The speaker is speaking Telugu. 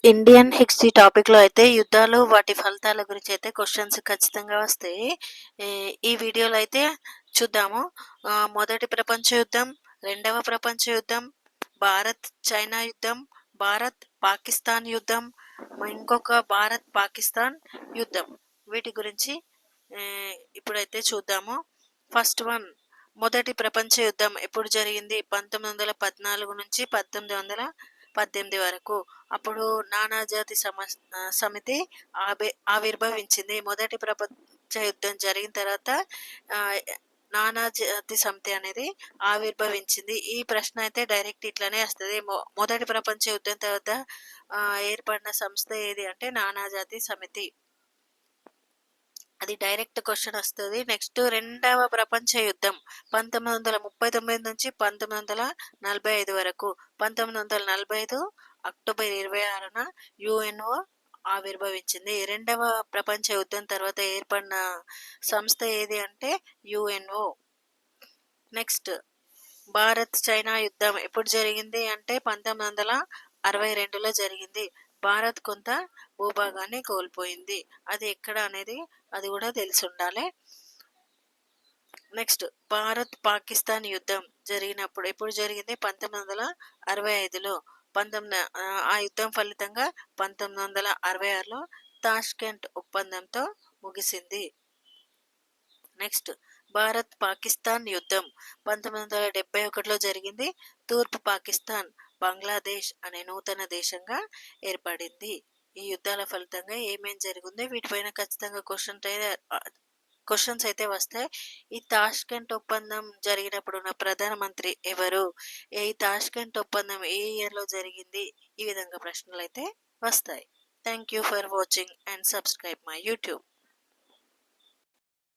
ఇండియన్ హిస్టరీ టాపిక్‌లో అయితే యుద్ధాలు, వాటి ఫలితాల గురించి అయితే క్వెషన్స్ ఖచ్చితంగా వస్తాయి. ఈ ఈ వీడియోలో అయితే చూద్దాము. మొదటి ప్రపంచ యుద్ధం, రెండవ ప్రపంచ యుద్ధం, భారత్ చైనా యుద్ధం, భారత్ పాకిస్తాన్ యుద్ధం, ఇంకొక భారత్ పాకిస్తాన్ యుద్ధం. వీటి గురించి ఇప్పుడైతే చూద్దాము. ఫస్ట్ వన్, మొదటి ప్రపంచ యుద్ధం ఎప్పుడు జరిగింది? 1914 నుంచి 1818 వరకు. అప్పుడు నానాజాతి సమితి ఆవిర్భవించింది. మొదటి ప్రపంచ యుద్ధం జరిగిన తర్వాత నానాజాతి సమితి అనేది ఆవిర్భవించింది. ఈ ప్రశ్న అయితే డైరెక్ట్ ఇట్లానే వస్తుంది. మొదటి ప్రపంచ యుద్ధం తర్వాత ఏర్పడిన సంస్థ ఏది అంటే నానాజాతి సమితి. అది డైరెక్ట్ క్వశ్చన్ వస్తుంది. నెక్స్ట్, రెండవ ప్రపంచ యుద్ధం 1939 నుంచి 1945 వరకు. 1945 అక్టోబర్ 26న యుఎన్ఓ ఆవిర్భవించింది. రెండవ ప్రపంచ యుద్ధం తర్వాత ఏర్పడిన సంస్థ ఏది అంటే యుఎన్ఓ. నెక్స్ట్, భారత్ చైనా యుద్ధం ఎప్పుడు జరిగింది అంటే 1962లో జరిగింది. భారత్ కొంత భూభాగాన్ని కోల్పోయింది. అది ఎక్కడ అనేది అది కూడా తెలిసి ఉండాలి. నెక్స్ట్, భారత్ పాకిస్తాన్ యుద్ధం జరిగినప్పుడు ఎప్పుడు జరిగింది? 1965లో. ఆ యుద్ధం ఫలితంగా 1966లో తాష్కెంట్ ఒప్పందంతో ముగిసింది. నెక్స్ట్, భారత్ పాకిస్తాన్ యుద్ధం 1971లో జరిగింది. తూర్పు పాకిస్తాన్ బంగ్లాదేశ్ అనే నూతన దేశంగా ఏర్పడింది. ఈ యుద్ధాల ఫలితంగా ఏమేం జరిగిందో వీటిపైన ఖచ్చితంగా క్వశ్చన్స్ అయితే వస్తాయి. ఈ తాష్కెంట్ ఒప్పందం జరిగినప్పుడు ఉన్న ప్రధానమంత్రి ఎవరు? ఈ తాష్కెంట్ ఒప్పందం ఏ ఇయర్లో జరిగింది? ఈ విధంగా ప్రశ్నలు అయితే వస్తాయి. Thank you for watching and subscribe my YouTube.